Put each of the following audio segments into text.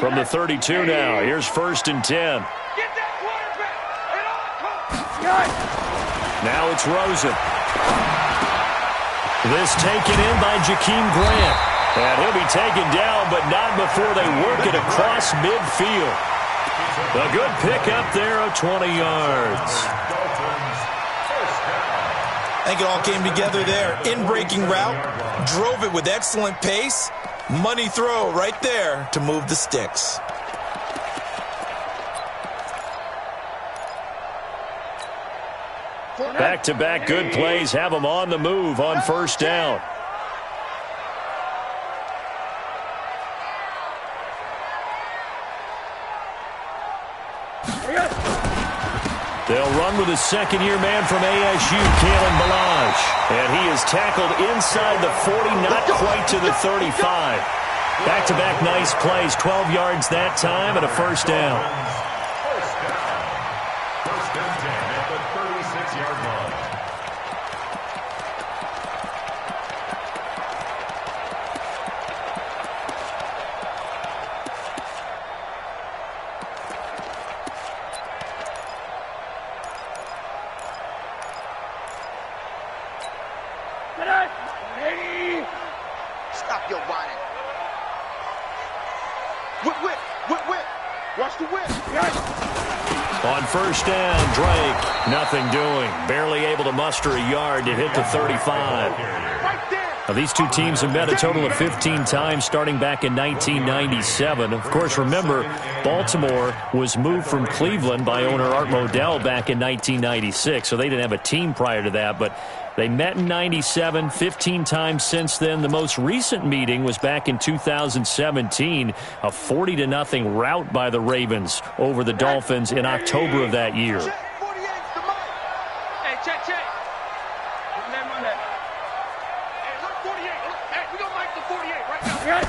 From the 32 now, here's 1st and 10. Now it's Rosen. This taken in by Jakeem Grant. And he'll be taken down, but not before they work it across midfield. A good pickup there of 20 yards. I think it all came together there. In-breaking route, drove it with excellent pace. Money throw right there to move the sticks. Back-to-back good plays have them on the move on 1st down. They'll run with a second-year man from ASU, Kalen Ballage. And he is tackled inside the 40, not quite to the 35. Back-to-back nice plays, 12 yards that time and a 1st down. First and 10 at the 36-yard line. Stop your whining. Whip. Watch the whip. On 1st down, Drake, nothing doing. Barely able to muster a yard to hit the 35. Now, these two teams have met a total of 15 times starting back in 1997. Of course, remember, Baltimore was moved from Cleveland by owner Art Modell back in 1996, so they didn't have a team prior to that, but they met in 97, 15 times since then. The most recent meeting was back in 2017, a 40-0 rout by the Ravens over the Dolphins in October of that year. Hey, check. Run that. Hey, look, 48. Hey, we gonna make the 48 right now.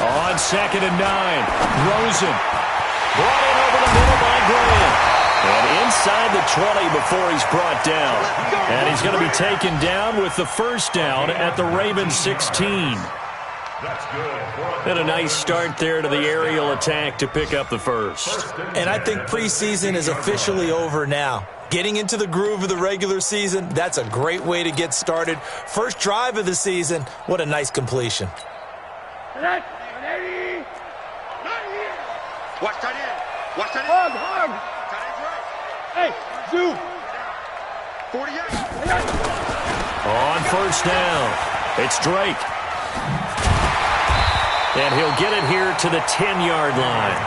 On 2nd and 9, Rosen brought in over the middle by Grant. And inside the 20 before he's brought down. And he's going to be taken down with the 1st down at the Ravens 16. That's good. And a nice start there to the aerial attack to pick up the 1st. And I think preseason is officially over now. Getting into the groove of the regular season, that's a great way to get started. First drive of the season, what a nice completion. Watch that in. Watch that in. Hug. Hey, Zoo. 48. On 1st down, it's Drake. And he'll get it here to the 10-yard line.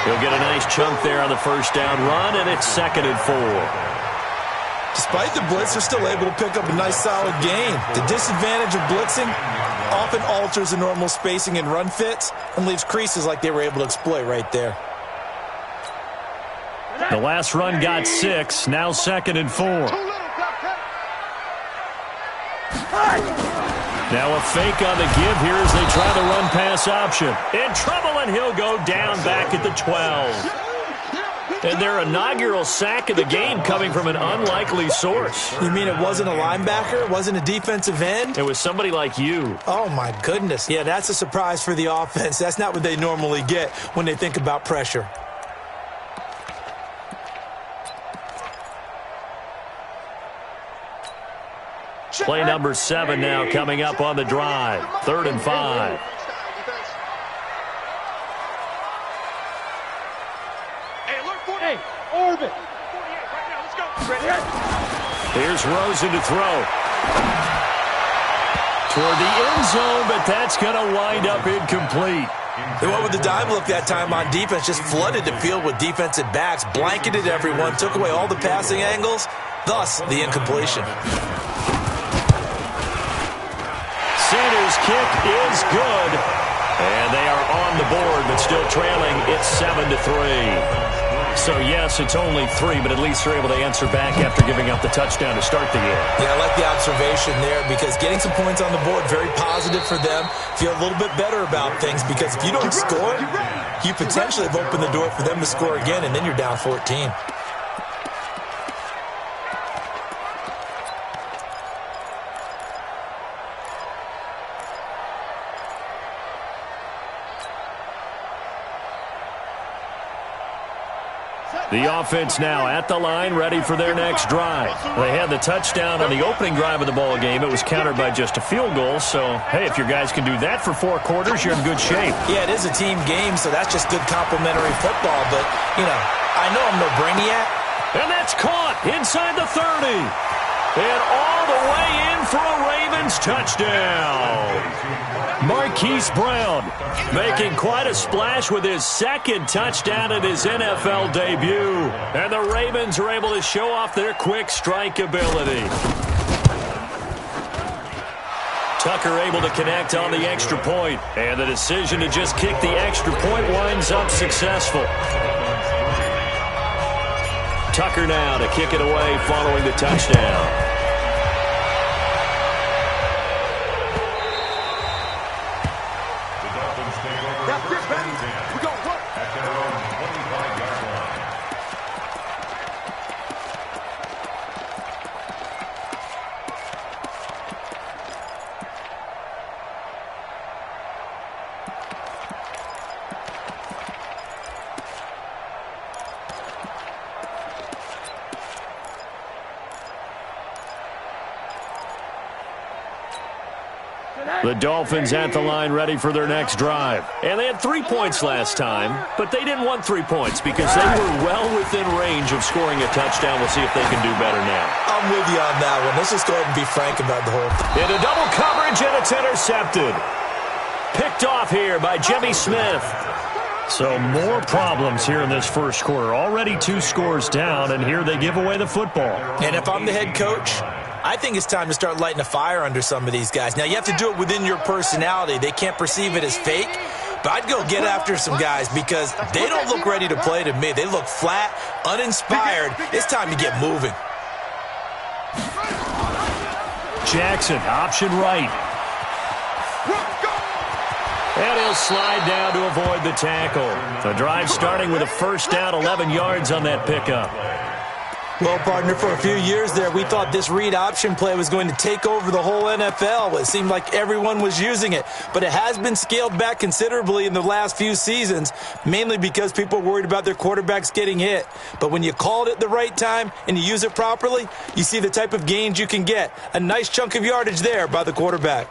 He'll get a nice chunk there on the 1st down run, and it's 2nd and 4. Despite the blitz, they're still able to pick up a nice solid gain. The disadvantage of blitzing often alters the normal spacing and run fits and leaves creases like they were able to exploit right there. The last run got 6, now 2nd and 4. Now a fake on the give here as they try the run pass option. In trouble, and he'll go down back at the 12. And their inaugural sack of the game coming from an unlikely source. You mean it wasn't a linebacker? It wasn't a defensive end? It was somebody like you. Oh, my goodness. Yeah, that's a surprise for the offense. That's not what they normally get when they think about pressure. Play number 7 now coming up on the drive. 3rd and 5. Hey, orbit. Here's Rosen to throw. Toward the end zone, but that's going to wind up incomplete. They went with the dime look that time on defense, just flooded the field with defensive backs, blanketed everyone, took away all the passing angles, thus the incompletion. Sanders' kick is good, and they are on the board, but still trailing. It's 7-3. So, yes, it's only 3, but at least they're able to answer back after giving up the touchdown to start the game. Yeah, I like the observation there because getting some points on the board, very positive for them. Feel a little bit better about things because if you don't score, you potentially have opened the door for them to score again, and then you're down 14. The offense now at the line, ready for their next drive. They had the touchdown on the opening drive of the ball game. It was countered by just a field goal. So, hey, if your guys can do that for 4 quarters, you're in good shape. Yeah, it is a team game, so that's just good complementary football. But, you know, I know I'm no brainiac. And that's caught inside the 30. And all the way in for a Ravens touchdown. Marquise Brown making quite a splash with his second touchdown in his NFL debut. And the Ravens are able to show off their quick strike ability. Tucker able to connect on the extra point. And the decision to just kick the extra point winds up successful. Tucker now to kick it away following the touchdown. The Dolphins at the line ready for their next drive. And they had 3 points last time, but they didn't want 3 points because they were well within range of scoring a touchdown. We'll see if they can do better now. I'm with you on that one. Let's just go ahead and be frank about the whole thing. Into double coverage, and it's intercepted. Picked off here by Jimmy Smith. So more problems here in this first quarter. Already 2 scores down, and here they give away the football. And if I'm the head coach, I think it's time to start lighting a fire under some of these guys. Now, you have to do it within your personality. They can't perceive it as fake. But I'd go get after some guys because they don't look ready to play to me. They look flat, uninspired. It's time to get moving. Jackson, option right. And he'll slide down to avoid the tackle. The drive starting with a first down, 11 yards on that pickup. Well, partner, for a few years there, we thought this read option play was going to take over the whole NFL. It seemed like everyone was using it, but it has been scaled back considerably in the last few seasons, mainly because people are worried about their quarterbacks getting hit. But when you call it at the right time and you use it properly, you see the type of gains you can get. A nice chunk of yardage there by the quarterback.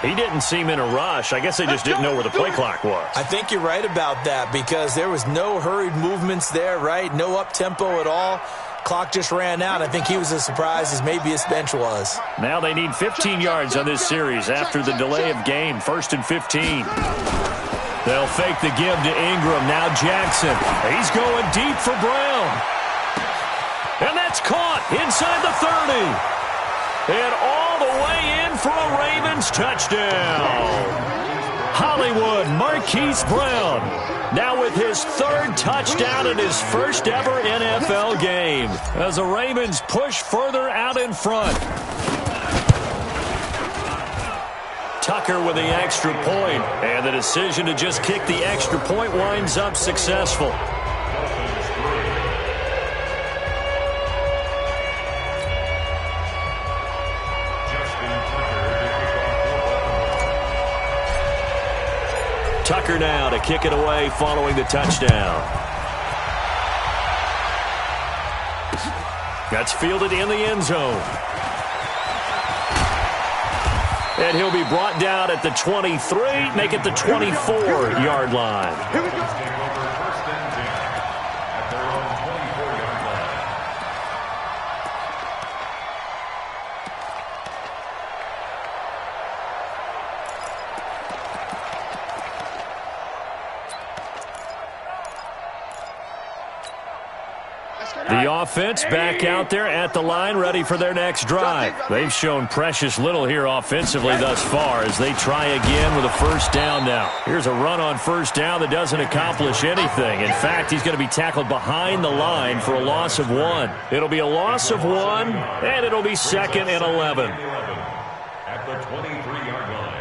He didn't seem in a rush. I guess they just didn't know where the play clock was. I think you're right about that because there was no hurried movements there, right? No up-tempo at all. Clock just ran out. I think he was as surprised as maybe his bench was. Now they need 15 yards on this series after the delay of game. 1st and 15. They'll fake the give to Ingram. Now Jackson. He's going deep for Brown. And that's caught inside the 30. And all the way in for a Ravens touchdown. Hollywood Marquise Brown now with his 3rd touchdown in his first ever NFL game as the Ravens push further out in front. Tucker with the extra point, and the decision to just kick the extra point winds up successful. Tucker now to kick it away following the touchdown. That's fielded in the end zone. And he'll be brought down at the 23, make it the 24-yard line. Here we go. Take over 1st and 10 at their own 24-yard line. The offense back out there at the line, ready for their next drive. They've shown precious little here offensively thus far as they try again with a first down now. Here's a run on first down that doesn't accomplish anything. In fact, he's going to be tackled behind the line for a loss of 1. It'll be a loss of 1, and it'll be 2nd and 11. At the 23-yard line.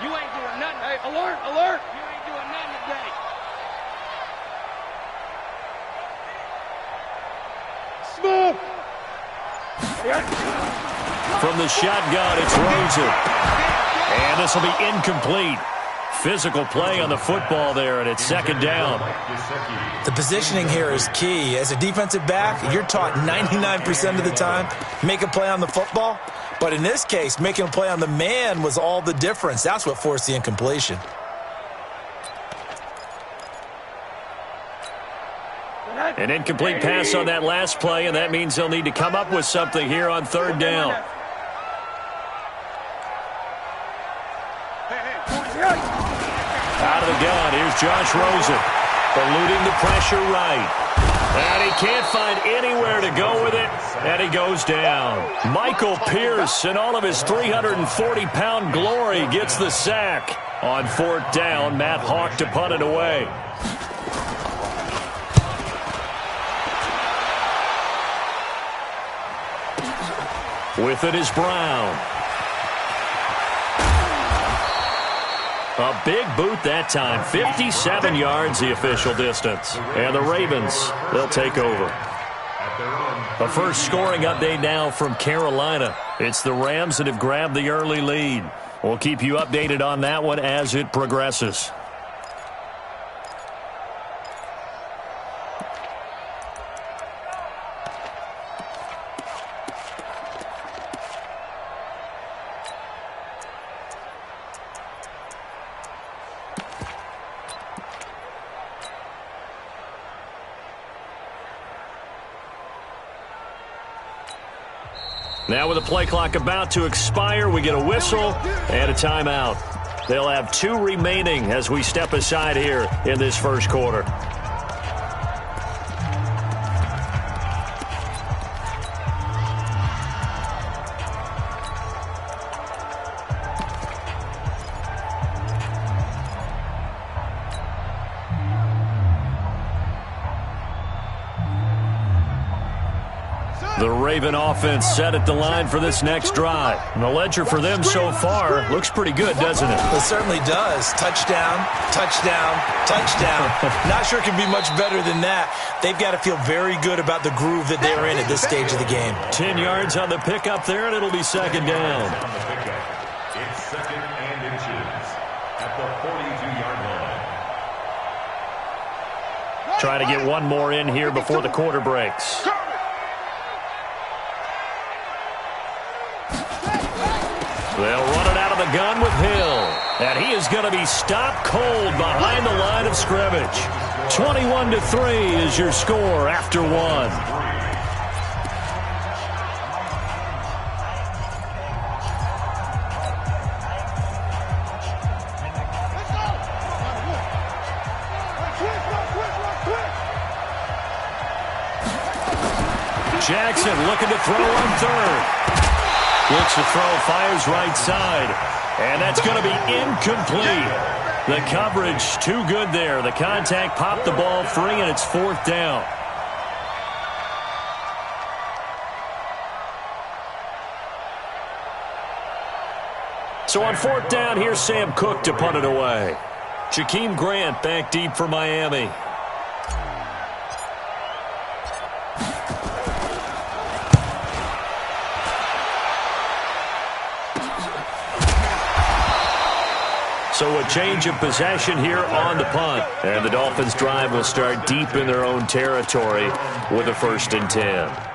You ain't doing nothing. Hey, alert, alert. You ain't doing nothing today. Smooth. From the shotgun, it's Rosen. And this will be incomplete. Physical play on the football there, and it's 2nd down. The positioning here is key. As a defensive back, you're taught 99% of the time, make a play on the football. But in this case, making a play on the man was all the difference. That's what forced the incompletion. An incomplete pass on that last play, and that means they'll need to come up with something here on 3rd down. Out of the gun, here's Josh Rosen. Eluding the pressure right. And he can't find anywhere to go with it, and he goes down. Michael Pierce, in all of his 340-pound glory, gets the sack. On 4th down, Matt Hawk to punt it away. With it is Brown. A big boot that time. 57 yards the official distance. And the Ravens, they'll take over. A first scoring update now from Carolina. It's the Rams that have grabbed the early lead. We'll keep you updated on that one as it progresses. Now with the play clock about to expire, we get a whistle and a timeout. They'll have 2 remaining as we step aside here in this first quarter. The Raven offense set at the line for this next drive. And the ledger for them so far looks pretty good, doesn't it? It certainly does. Touchdown, touchdown, touchdown. Not sure it can be much better than that. They've got to feel very good about the groove that they're in at this stage of the game. 10 yards on the pickup there, and it'll be 2nd down. It's 2nd and inches at the 42-yard line. Try to get one more in here before the quarter breaks. They'll run it out of the gun with Hill. And he is going to be stopped cold behind the line of scrimmage. 21-3 is your score after 1. Jackson looking to throw on 3rd. Looks to throw, fires right side. And that's going to be incomplete. The coverage too good there. The contact popped the ball free, and it's 4th down. So on 4th down, here's Sam Cook to punt it away. Jakeem Grant back deep for Miami. So a change of possession here on the punt. And the Dolphins' drive will start deep in their own territory with a 1st and 10.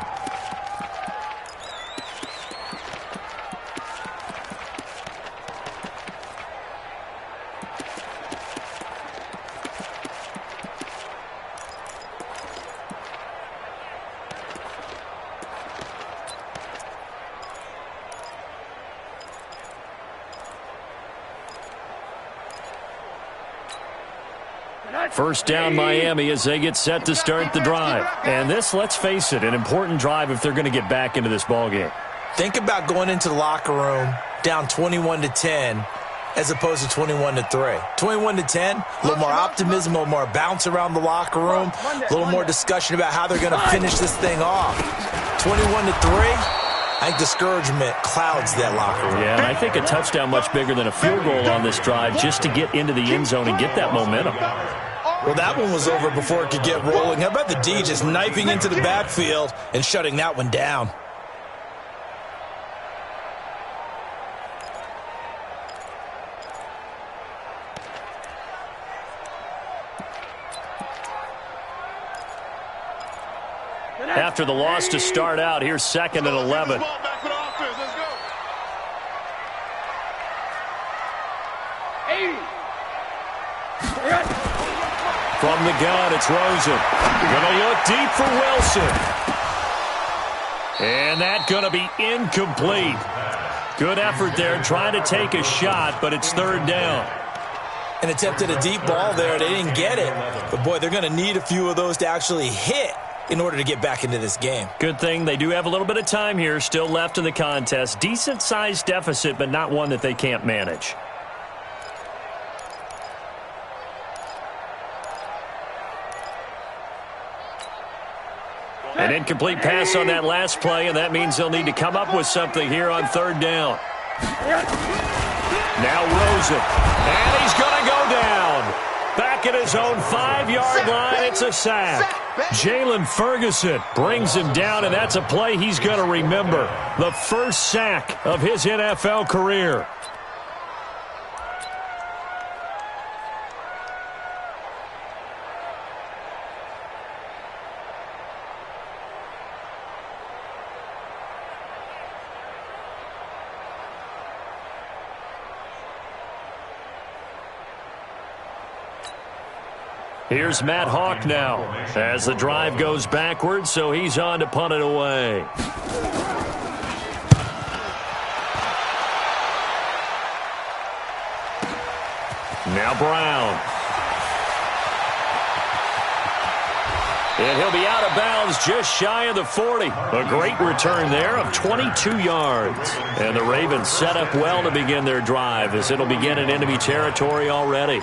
First down Miami as they get set to start the drive. And this, let's face it, an important drive if they're going to get back into this ballgame. Think about going into the locker room down 21-10 as opposed to 21-3. 21-10, a little more optimism, a little more bounce around the locker room, a little more discussion about how they're going to finish this thing off. 21-3. I think discouragement clouds that locker room. Yeah, and I think a touchdown much bigger than a field goal on this drive just to get into the end zone and get that momentum. Well, that one was over before it could get rolling. How about the D just knifing into the backfield and shutting that one down? After the loss to start out, here's 2nd and 11. From the gun, it's Rosen. Gonna look deep for Wilson. And that's gonna be incomplete. Good effort there, trying to take a shot, but it's 3rd down. And attempted a deep ball there. They didn't get it. But, boy, they're going to need a few of those to actually hit in order to get back into this game. Good thing they do have a little bit of time here still left in the contest. Decent-sized deficit, but not one that they can't manage. An incomplete pass on that last play, and that means they'll need to come up with something here on 3rd down. Now Rosen, and he's going to go down. Back at his own 5-yard line, it's a sack. Jalen Ferguson brings him down, and that's a play he's going to remember. The first sack of his NFL career. Here's Matt Hawk now as the drive goes backwards, so he's on to punt it away. Now Brown. And he'll be out of bounds just shy of the 40. A great return there of 22 yards. And the Ravens set up well to begin their drive as it'll begin in enemy territory already.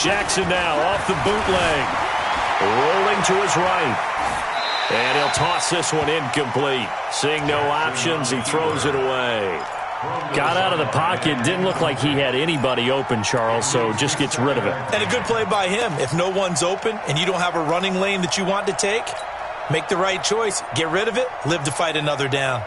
Jackson now off the bootleg. Rolling to his right. And he'll toss this one incomplete. Seeing no options, he throws it away. Got out of the pocket. Didn't look like he had anybody open, Charles, so just gets rid of it. And a good play by him. If no one's open and you don't have a running lane that you want to take, make the right choice. Get rid of it. Live to fight another down.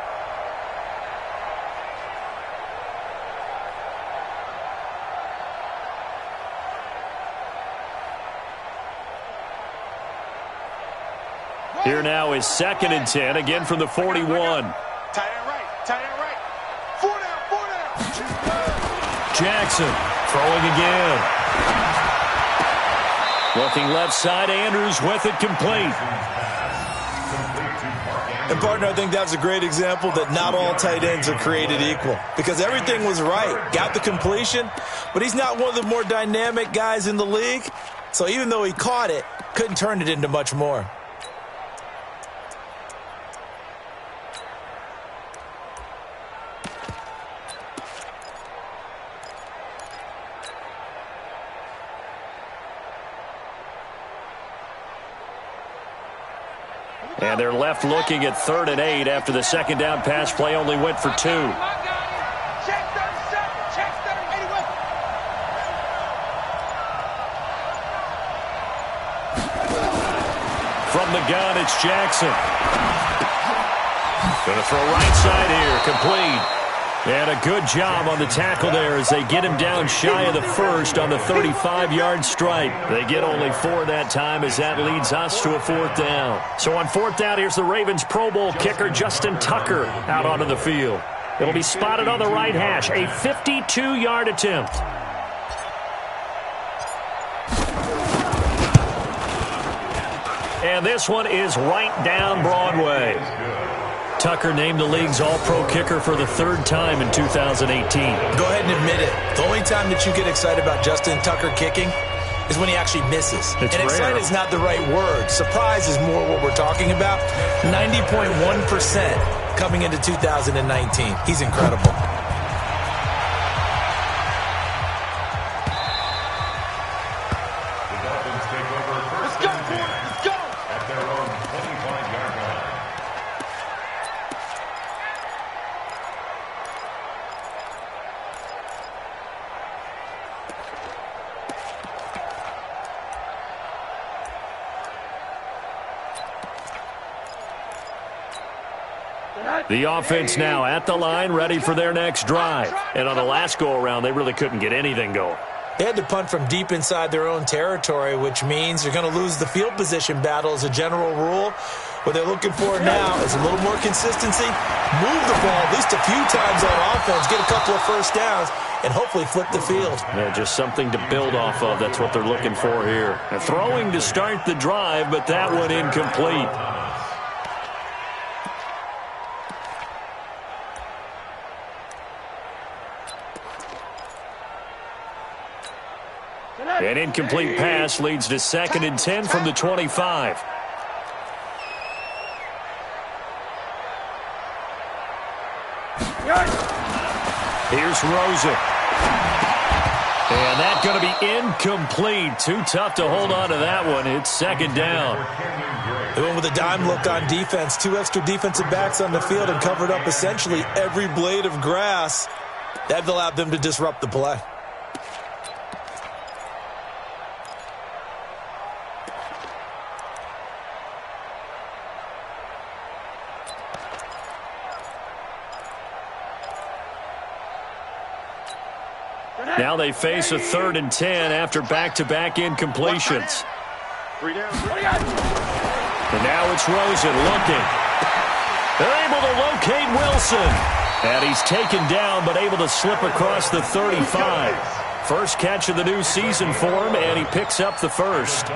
Here now is 2nd and 10, again from the 41. Tight end right, tight end right. 4 down. Jackson throwing again. Looking left side, Andrews with it complete. And, partner, I think that's a great example that not all tight ends are created equal because everything was right. Got the completion, but he's not one of the more dynamic guys in the league. So even though he caught it, couldn't turn it into much more. And they're left looking at 3rd and 8 after the 2nd down pass play only went for 2. Check 37, check 81. From the gun, it's Jackson. Going to throw right side here, complete. And a good job on the tackle there as they get him down shy of the first on the 35-yard stripe. They get only 4 that time as that leads us to a 4th down. So on 4th down, here's the Ravens Pro Bowl kicker Justin Tucker out onto the field. It'll be spotted on the right hash. A 52-yard attempt. And this one is right down Broadway. Tucker named the league's all-pro kicker for the third time in 2018. Go ahead and admit it. The only time that you get excited about Justin Tucker kicking is when he actually misses. It's and excited rare. is not the right word. Surprise is more what we're talking about. 90.1% coming into 2019. He's incredible. The offense now at the line, ready for their next drive. And on the last go-around, they really couldn't get anything going. They had to punt from deep inside their own territory, which means they're going to lose the field position battle as a general rule. What they're looking for now is a little more consistency, move the ball at least a few times on offense, get a couple of first downs, and hopefully flip the field. Yeah, just something to build off of. That's what they're looking for here. And throwing to start the drive, but that one incomplete. An incomplete pass leads to 2nd and 10 from the 25. Here's Rosen. And that's going to be incomplete. Too tough to hold on to that one. It's 2nd down. They went with a dime look on defense. 2 extra defensive backs on the field and covered up essentially every blade of grass. That allowed them to disrupt the play. Now they face a 3rd and 10 after back-to-back incompletions. And now it's Rosen looking. They're able to locate Wilson. And he's taken down but able to slip across the 35. First catch of the new season for him, and he picks up the first.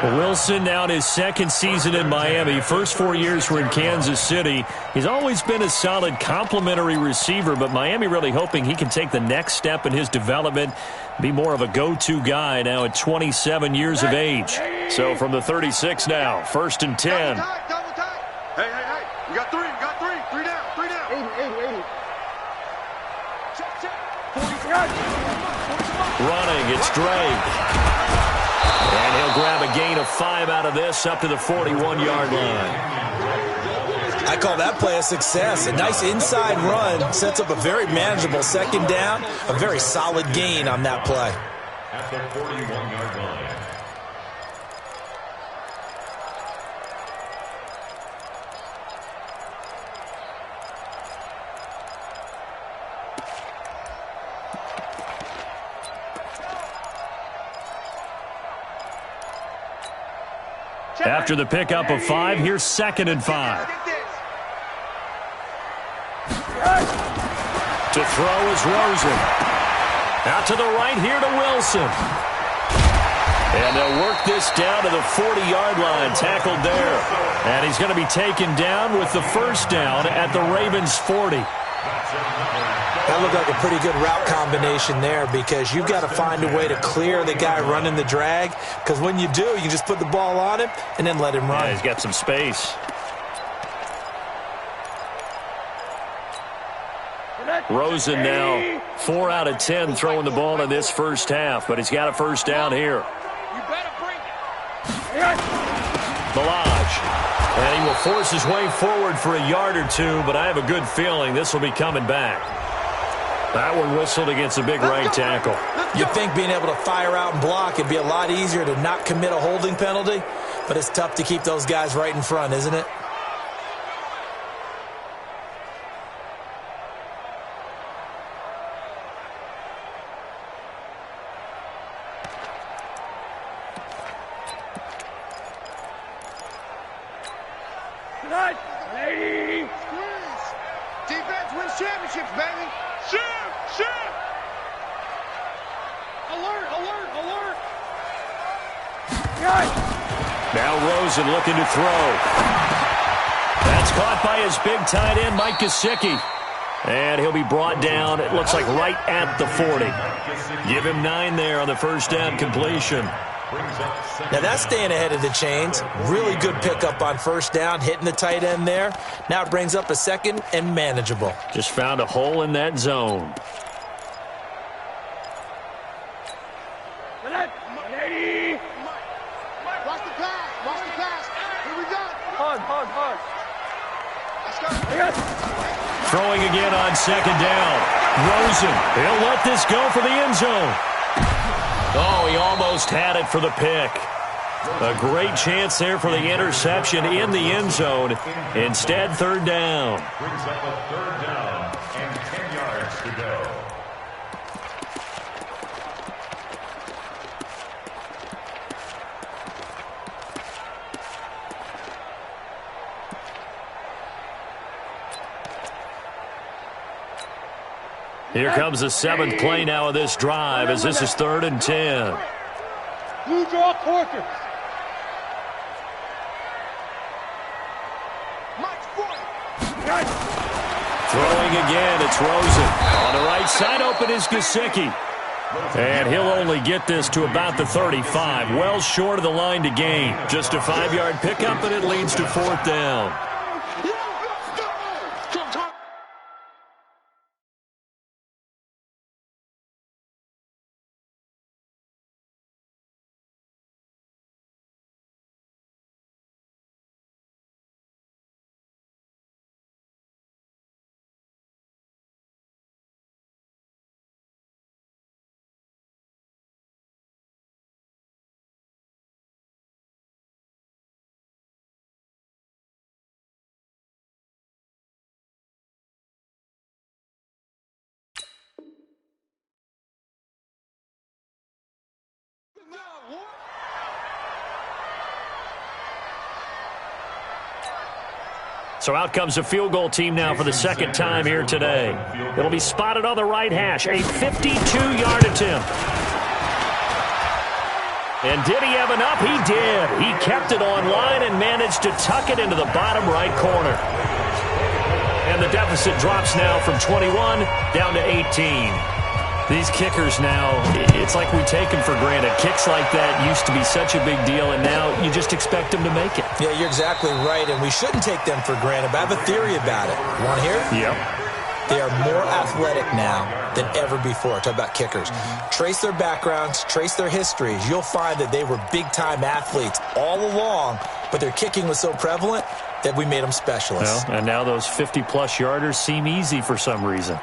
Wilson now in his 2nd season in Miami. First 4 years were in Kansas City. He's always been a solid complementary receiver, but Miami really hoping he can take the next step in his development, be more of a go-to guy now at 27 years of age. So from the 36 now, 1st and 10. Hey, we got 3, we got 3. 3 down, 3 down. 80. Check. 40. Running, it's Drake. And he'll grab a gain of 5 out of this up to the 41-yard line. I call that play a success. A nice inside run sets up a very manageable 2nd down. A very solid gain on that play. At the 41-yard line. After the pickup of 5, here's 2nd and 5. To throw is Rosen. Out to the right here to Wilson. And they'll work this down to the 40-yard line, tackled there. And he's going to be taken down with the first down at the Ravens' 40. That looked like a pretty good route combination there because you've got to find a way to clear the guy running the drag, because when you do, you can just put the ball on him and then let him run. Yeah, he's got some space. Rosen now 4 out of 10 throwing the ball in this first half, but he's got a first down here. You better bring it. Balaj. And he will force his way forward for a yard or 2, but I have a good feeling this will be coming back. That one whistled against a big right tackle. You'd think being able to fire out and block it'd be a lot easier to not commit a holding penalty, but it's tough to keep those guys right in front, isn't it? Lady. Defense. Shift, baby. Shift. Alert. Now Rosen looking to throw. That's caught by his big tight end, Mike Gesicki. And he'll be brought down, it looks like, right at the 40. Give him 9 there on the first down completion. Now that's staying ahead of the chains. Really good pickup on first down, hitting the tight end there. Now it brings up a second and manageable. Just found a hole in that zone. Watch the pass. Here we go. Hard. Throwing again on second down. Rosen, he'll let this go for the end zone. Oh, he almost had it for the pick. A great chance there for the interception in the end zone. Instead, third down. Brings up a third down and 10 yards to go. Here comes the 7th play now of this drive as this is 3rd and 10. You draw quarters. Throwing again, it's Rosen. On the right side, open is Gesicki. And he'll only get this to about the 35. Well short of the line to gain. Just a 5-yard pickup, and it leads to 4th down. So out comes the field goal team now for the second time here today. It'll be spotted on the right hash. A 52-yard attempt. And did he have enough? He did. He kept it on line and managed to tuck it into the bottom right corner. And the deficit drops now from 21 down to 18. These kickers now, it's like we take them for granted. Kicks like that used to be such a big deal, and now you just expect them to make it. Yeah, you're exactly right, and we shouldn't take them for granted, but I have a theory about it. You want to hear it? Yep. They are more athletic now than ever before. Talk about kickers. Trace their backgrounds, trace their histories. You'll find that they were big-time athletes all along, but their kicking was so prevalent that we made them specialists. Well, and now those 50-plus yarders seem easy for some reason.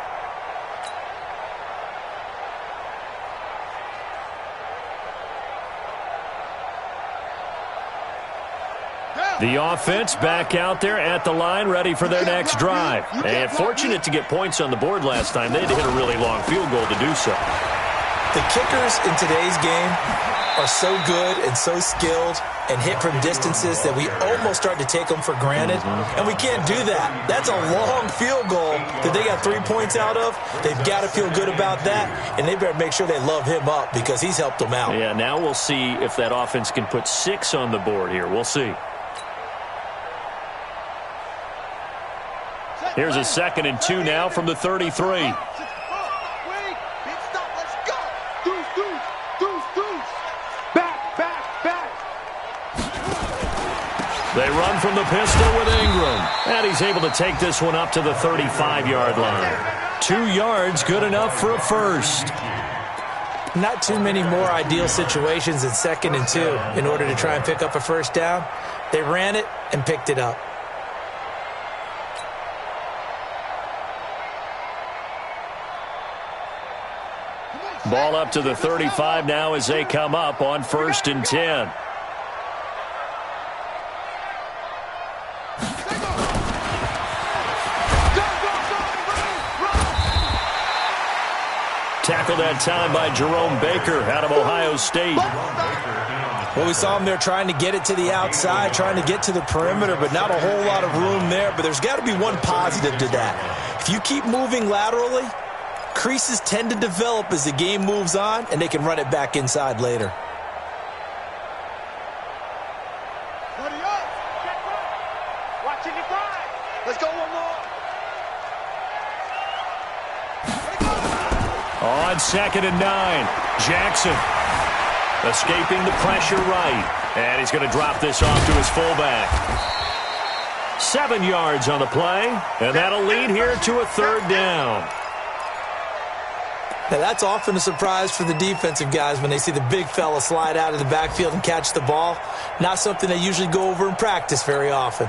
The offense back out there at the line, ready for their next drive. And fortunate to get points on the board last time. They had to hit a really long field goal to do so. The kickers in today's game are so good and so skilled and hit from distances that we almost start to take them for granted. And we can't do that. That's a long field goal that they got 3 points out of. They've got to feel good about that, and they better make sure they love him up because he's helped them out. Yeah, now we'll see if that offense can put 6 on the board here. We'll see. Here's a 2nd and 2 now from the 33. They run from the pistol with Ingram. And he's able to take this one up to the 35-yard line. 2 yards, good enough for a first. Not too many more ideal situations in 2nd and 2 in order to try and pick up a first down. They ran it and picked it up. Ball up to the 35 now as they come up on 1st and 10. Tackled that time by Jerome Baker out of Ohio State. Well, we saw him there trying to get it to the outside, trying to get to the perimeter, but not a whole lot of room there. But there's got to be one positive to that. If you keep moving laterally, creases tend to develop as the game moves on, and they can run it back inside later. Watching the grind. Let's go one more. On 2nd and 9, Jackson escaping the pressure right. And he's going to drop this off to his fullback. 7 yards on the play, and that'll lead here to a 3rd down. Now, that's often a surprise for the defensive guys when they see the big fella slide out of the backfield and catch the ball. Not something they usually go over in practice very often.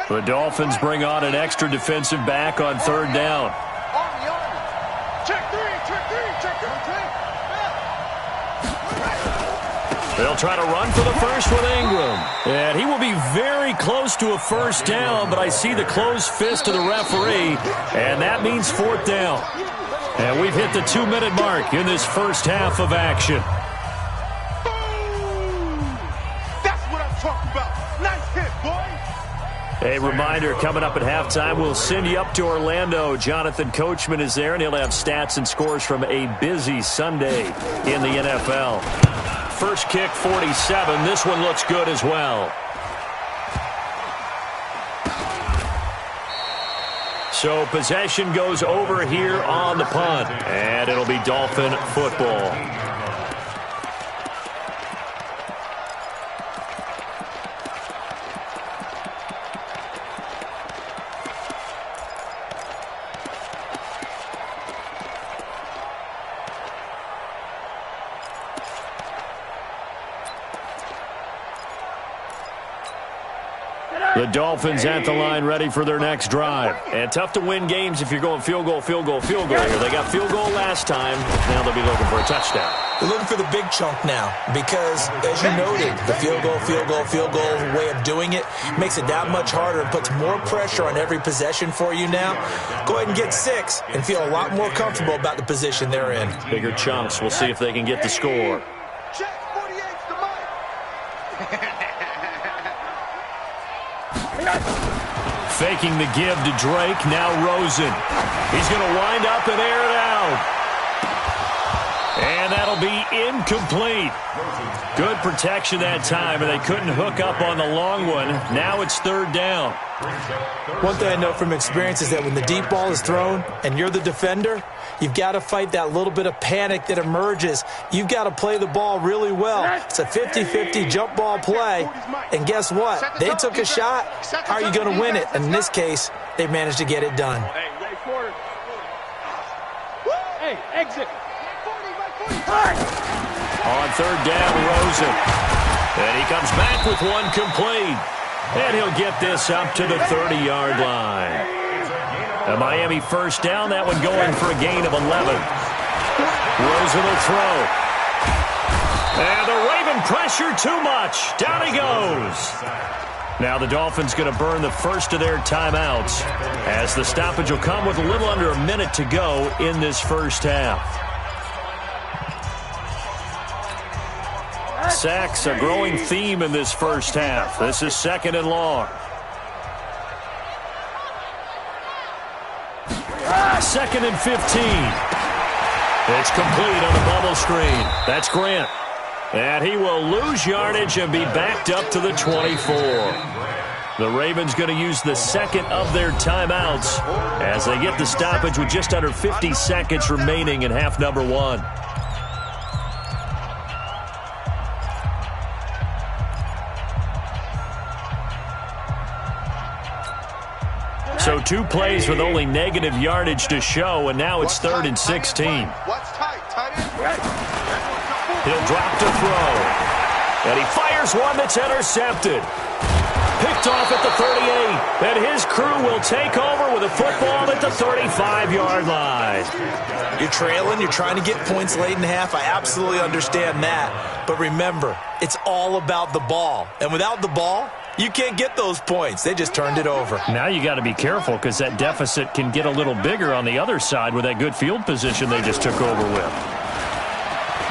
The Dolphins bring on an extra defensive back on 3rd down. Check three, check three. They'll try to run for the first with Ingram. And he will be very close to a 1st down, but I see the closed fist of the referee, and that means 4th down. And we've hit the 2-minute mark in this first half of action. That's what I'm talking about. Nice hit, boy. A reminder, coming up at halftime, we'll send you up to Orlando. Jonathan Coachman is there, and he'll have stats and scores from a busy Sunday in the NFL. First kick, 47. This one looks good as well. So possession goes over here on the punt, and it'll be Dolphin football. The Dolphins at the line ready for their next drive. And tough to win games if you're going field goal here. They got field goal last time. Now they'll be looking for a touchdown. They're looking for the big chunk now because, as you noted, the field goal way of doing it makes it that much harder and puts more pressure on every possession for you now. Go ahead and get 6 and feel a lot more comfortable about the position they're in. Bigger chunks. We'll see if they can get the score. Check 48's the mic. Faking the give to Drake. Now Rosen. He's going to wind up and air it out. And that'll be incomplete. Good protection that time, and they couldn't hook up on the long one. Now it's 3rd down. One thing I know from experience is that when the deep ball is thrown and you're the defender, you've got to fight that little bit of panic that emerges. You've got to play the ball really well. It's a 50-50 jump ball play. And guess what? They took a shot. How are you going to win it? And in this case, they managed to get it done. Hey, exit. On 3rd down, Rosen. And he comes back with one complete. And he'll get this up to the 30-yard line. A Miami 1st down, that one going for a gain of 11. Rosen will throw. And the Raven pressure too much. Down he goes. Now the Dolphins going to burn the first of their timeouts as the stoppage will come with a little under a minute to go in this first half. Sacks, a growing theme in this first half. This is 2nd and long. 2nd and 15. It's complete on the bubble screen. That's Grant. And he will lose yardage and be backed up to the 24. The Ravens going to use the 2nd of their timeouts as they get the stoppage with just under 50 seconds remaining in half number 1. So 2 plays with only negative yardage to show, and now it's 3rd and 16. What's tight? Tight end. He'll drop to throw. And he fires one that's intercepted. Picked off at the 38. And his crew will take over with a football at the 35-yard line. You're trailing. You're trying to get points late in half. I absolutely understand that. But remember, it's all about the ball. And without the ball, you can't get those points. They just turned it over. Now you got to be careful because that deficit can get a little bigger on the other side with that good field position they just took over with.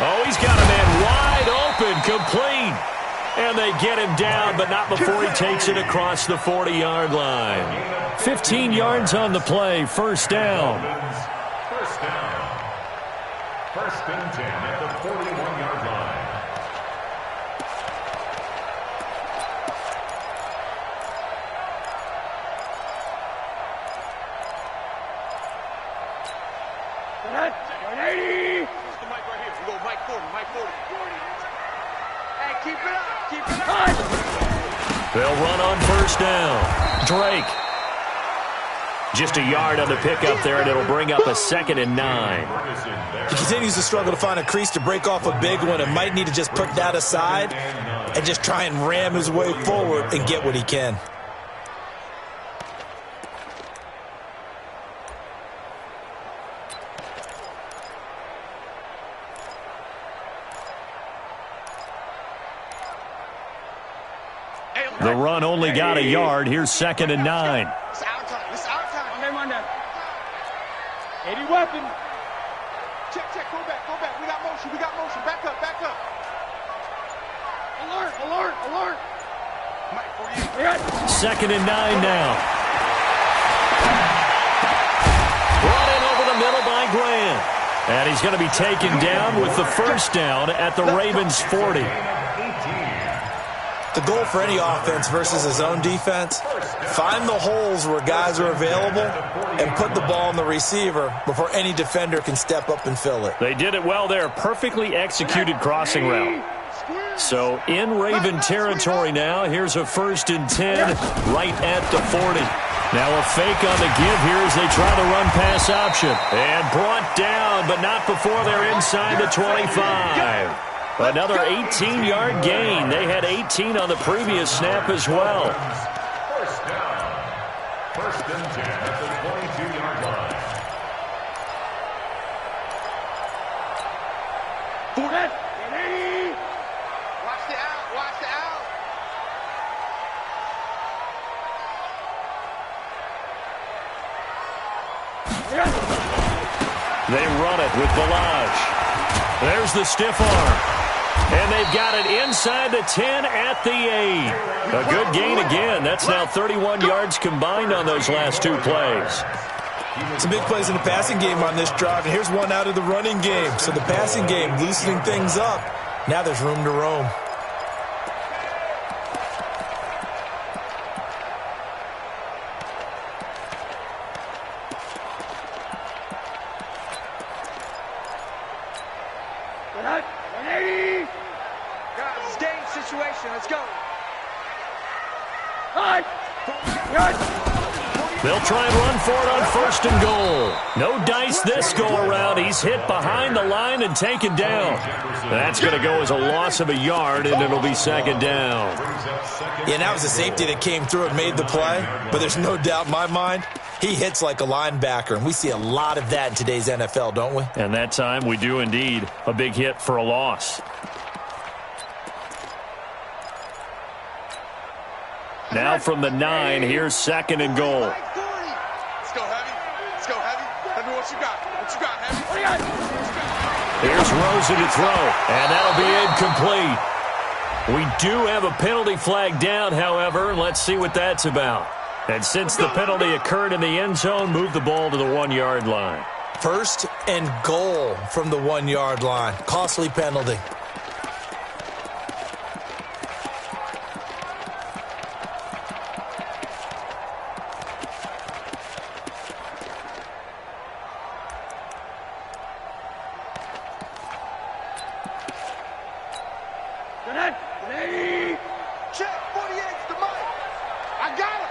Oh, he's got a man wide open, complete. And they get him down, but not before he takes it across the 40-yard line. 15 yards on the play, first down. First down. First and 10 at the 41-yard line. They'll run on first down. Drake. Just a yard on the pickup there, and it'll bring up a 2nd and 9. He continues to struggle to find a crease to break off a big one and might need to just put that aside and just try and ram his way forward and get what he can. The run only got a yard. Here's 2nd and 9. It's our time. It's our time. On them. 80 weapon. Check. Go back. We got motion. Back up. Alert. Mike, 2nd and 9 now. Brought in over the middle by Grant. And he's going to be taken down with the first down at the Ravens' 40. The goal for any offense versus his own defense, find the holes where guys are available and put the ball on the receiver before any defender can step up and fill it. They did it well there. Perfectly executed crossing route. So in Raven territory now. Here's a 1st and 10 right at the 40. Now a fake on the give here as they try the run-pass option. And brought down, but not before they're inside the 25. Another 18-yard gain. They had 18 on the previous snap as well. First down. First and 10 at the 22-yard line. Watch the out. They run it with Balaj. There's the stiff arm. And they've got it inside the 10 at the 8. A good gain again. That's now 31 yards combined on those last 2 plays. Some big plays in the passing game on this drive, and here's one out of the running game. So the passing game loosening things up. Now there's room to roam. They'll try and run for it on 1st and goal. No dice this go-around. He's hit behind the line and taken down. That's going to go as a loss of a yard, and it'll be 2nd down. Yeah, that was a safety that came through and made the play, but there's no doubt in my mind he hits like a linebacker, and we see a lot of that in today's NFL, don't we? And that time we do indeed. A big hit for a loss. Now from the 9, here's 2nd and goal. Let's go heavy. Heavy, what you got, heavy? Here's Rosen to throw, and that'll be incomplete. We do have a penalty flag down, however. Let's see what that's about. And since the penalty occurred in the end zone, move the ball to the 1-yard line. 1st and goal from the 1-yard line. Costly penalty. Check, 48's the mic. I got it.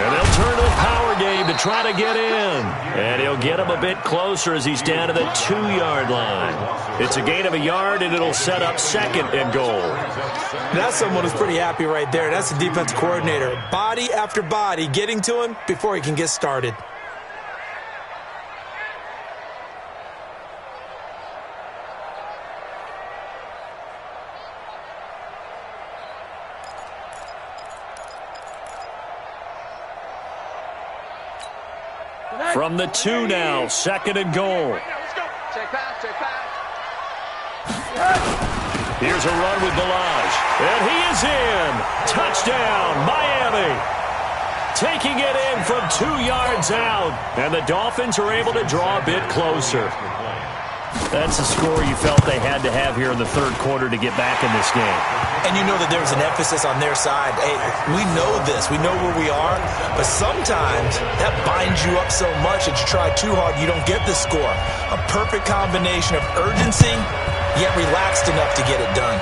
And they'll turn to a power game to try to get in. And he'll get him a bit closer as he's down to the 2-yard line. It's a gain of a yard, and it'll set up 2nd and goal. That's someone who's pretty happy right there. That's the defense coordinator. Body after body getting to him before he can get started. From the 2 now, 2nd and goal. Check pass, check pass. Here's a run with Balaj. And he is in. Touchdown, Miami. Taking it in from 2 yards out. And the Dolphins are able to draw a bit closer. That's a score you felt they had to have here in the 3rd quarter to get back in this game. And you know that there was an emphasis on their side. Hey, we know this. We know where we are. But sometimes that binds you up so much that you try too hard, you don't get the score. A perfect combination of urgency, yet relaxed enough to get it done.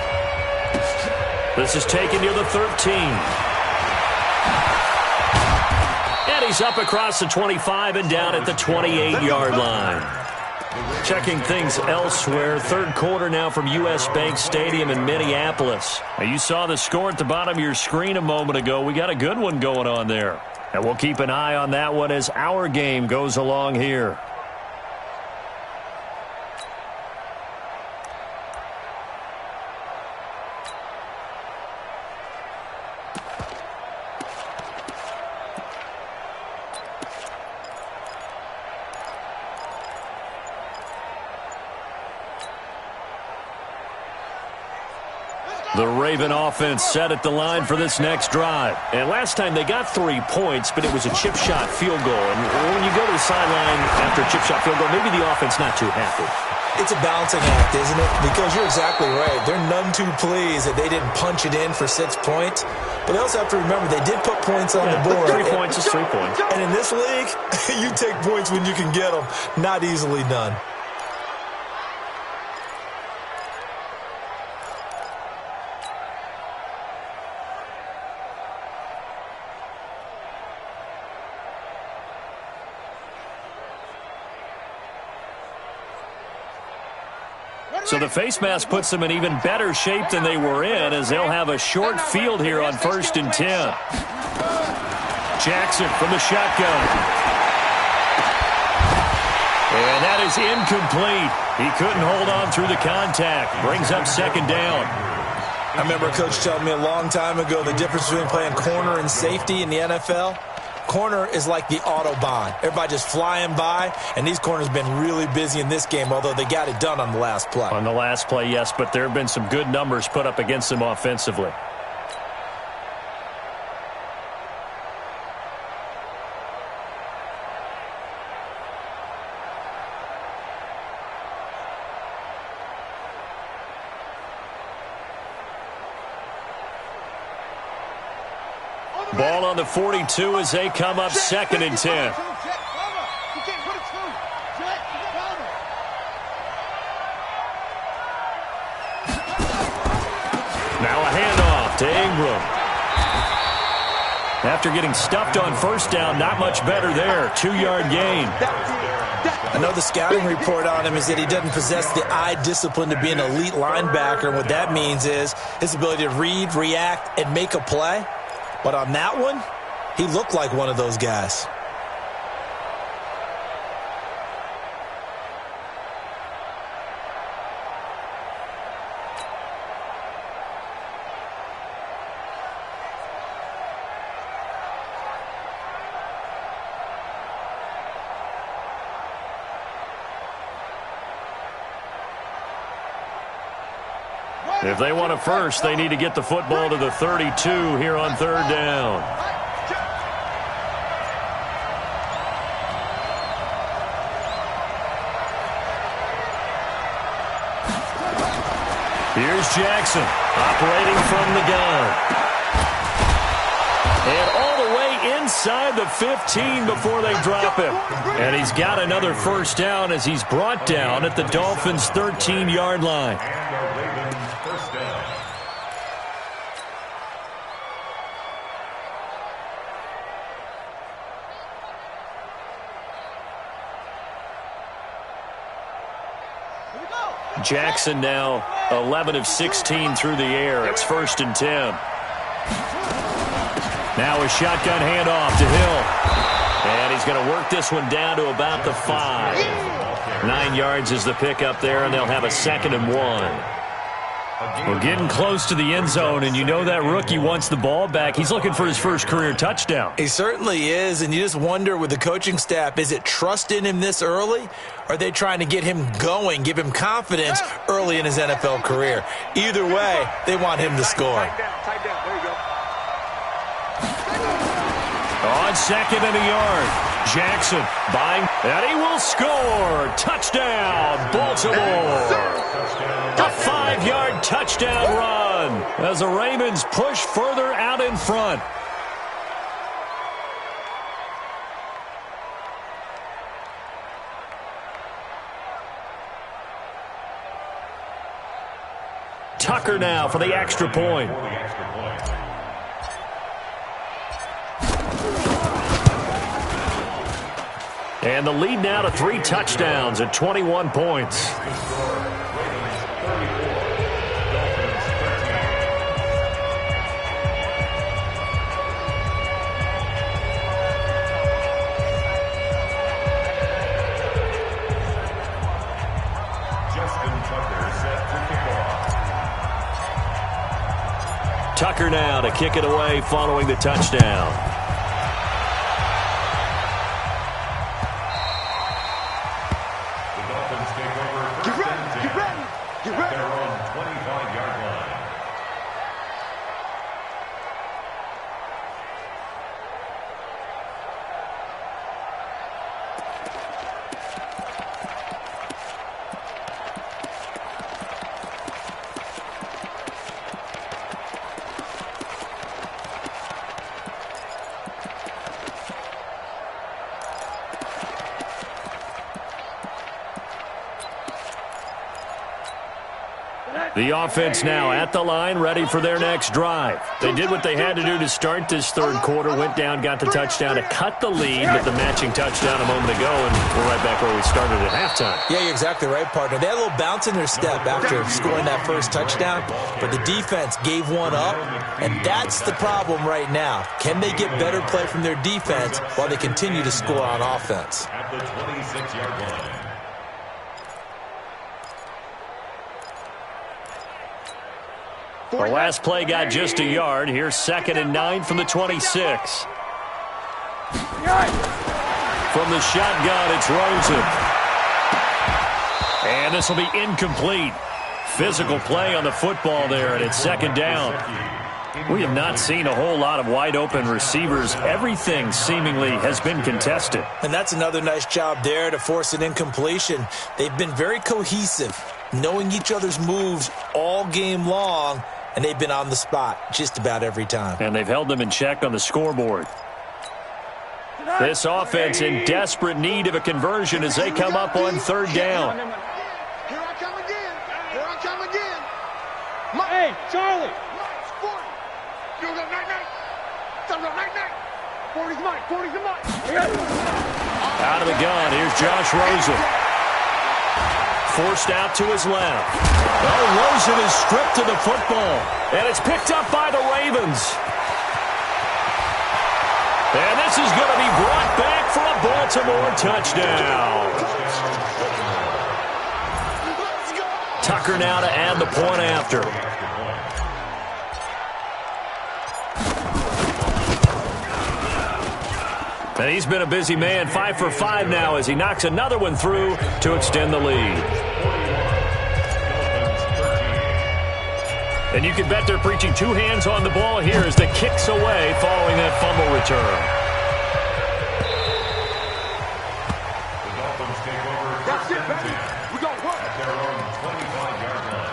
This is taken near the 13. And he's up across the 25 and down at the 28-yard line. Checking things elsewhere. 3rd quarter now from U.S. Bank Stadium in Minneapolis. Now, you saw the score at the bottom of your screen a moment ago. We got a good one going on there. And we'll keep an eye on that one as our game goes along here. The Raven offense set at the line for this next drive. And last time they got 3 points, but it was a chip shot field goal. And when you go to the sideline after a chip shot field goal, maybe the offense not too happy. It's a balancing act, isn't it? Because you're exactly right. They're none too pleased that they didn't punch it in for 6 points. But they also have to remember they did put points on the board. 3 points is 3 points. And in this league, you take points when you can get them. Not easily done. So the face mask puts them in even better shape than they were in, as they'll have a short field here on 1st and 10. Jackson from the shotgun. And that is incomplete. He couldn't hold on through the contact. Brings up 2nd down. I remember a coach telling me a long time ago the difference between playing corner and safety in the NFL. Corner is like the Autobahn. Everybody just flying by, and these corners have been really busy in this game, although they got it done on the last play. On the last play, yes, but there have been some good numbers put up against them offensively. Ball on the 42 as they come up 2nd and 10. Now a handoff to Ingram. After getting stuffed on 1st down, not much better there. 2-yard gain. I know the scouting report on him is that he doesn't possess the eye discipline to be an elite linebacker. And what that means is his ability to read, react, and make a play. But on that one, he looked like one of those guys. If they want a first, they need to get the football to the 32 here on 3rd down. Here's Jackson operating from the gun. And all the way inside the 15 before they drop him. And he's got another 1st down as he's brought down at the Dolphins' 13-yard line. Jackson now 11 of 16 through the air. It's 1st and 10. Now a shotgun handoff to Hill. And he's going to work this one down to about the 5. 9 yards is the pickup there, and they'll have a 2nd and 1. We're getting close to the end zone, and you know that rookie wants the ball back. He's looking for his first career touchdown. He certainly is, and you just wonder with the coaching staff, is it trust in him this early? Or are they trying to get him going, give him confidence early in his NFL career? Either way, they want him to score. Tight down. There you go. On second and a yard, Jackson buying, and he will score. Touchdown, Baltimore. A 5-yard touchdown run as the Ravens push further out in front. Tucker now for the extra point. And the lead now to 3 touchdowns at 21 points. Tucker now to kick it away following the touchdown. The offense now at the line, ready for their next drive. They did what they had to do to start this third quarter, went down, got the touchdown to cut the lead with the matching touchdown a moment ago, and we're right back where we started at halftime. Yeah, you're exactly right, partner. They had a little bounce in their step after scoring that first touchdown, but the defense gave one up, and that's the problem right now. Can they get better play from their defense while they continue to score on offense? At the 26-yard line. The last play got just a yard. Here's 2nd and 9 from the 26. From the shotgun, it's Rosen. And this will be incomplete. Physical play on the football there, and it's 2nd down. We have not seen a whole lot of wide-open receivers. Everything seemingly has been contested. And that's another nice job there to force an incompletion. They've been very cohesive, knowing each other's moves all game long, and they've been on the spot just about every time. And they've held them in check on the scoreboard. This offense in desperate need of a conversion as they come up on 3rd down. Here I come again. Here I come again. Hey, Charlie. Mike's 40. You go night-night. Tell them night-night. 40's Mike. 40's Mike. Out of the gun, here's Josh Rosen. Forced out to his left. Oh, Rosen is stripped to the football. And it's picked up by the Ravens. And this is going to be brought back for a Baltimore touchdown. Tucker now to add the point after. And he's been a busy man, 5 for 5 now as he knocks another one through to extend the lead. And you can bet they're preaching 2 hands on the ball here as the kick's away following that fumble return. The Dolphins take over That's it, 1st baby. and 10 We got work. at their own 25-yard line.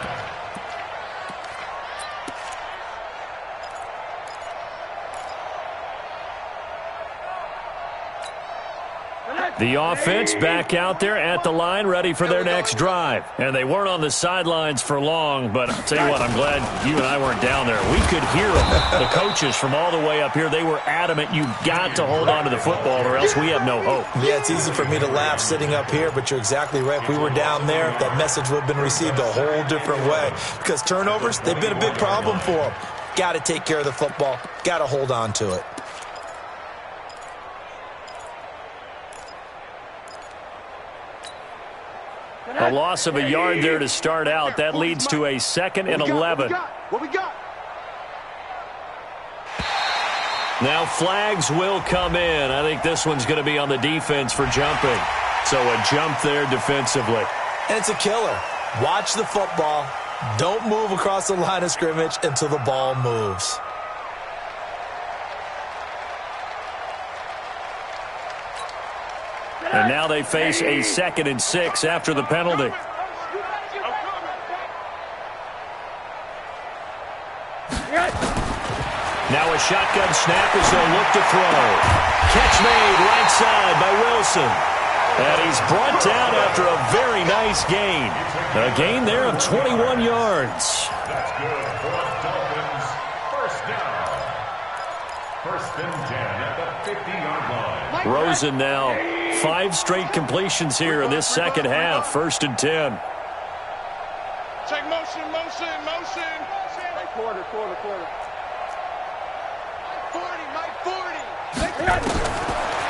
The offense back out there at the line, ready for their next drive. And they weren't on the sidelines for long, but I'll tell you what, I'm glad you and I weren't down there. We could hear them. The coaches from all the way up here, they were adamant, you've got to hold on to the football or else we have no hope. Yeah, it's easy for me to laugh sitting up here, but you're exactly right. If we were down there, that message would have been received a whole different way. Because turnovers, they've been a big problem for them. Got to take care of the football. Got to hold on to it. A loss of a yard there to start out. That leads to a 2nd and 11. What we got? Now flags will come in. I think this one's going to be on the defense for jumping. So a jump there defensively. And it's a killer. Watch the football. Don't move across the line of scrimmage until the ball moves. And now they face a 2nd and 6 after the penalty. Now a shotgun snap as they'll look to throw. Catch made right side by Wilson. And he's brought down after a very nice gain. A gain there of 21 yards. That's good for Dolphins. First down. 1st and 10 at the 50-yard line. Rosen now 5 straight completions here in this second half. 1st and 10. Check motion. Right quarter. 40.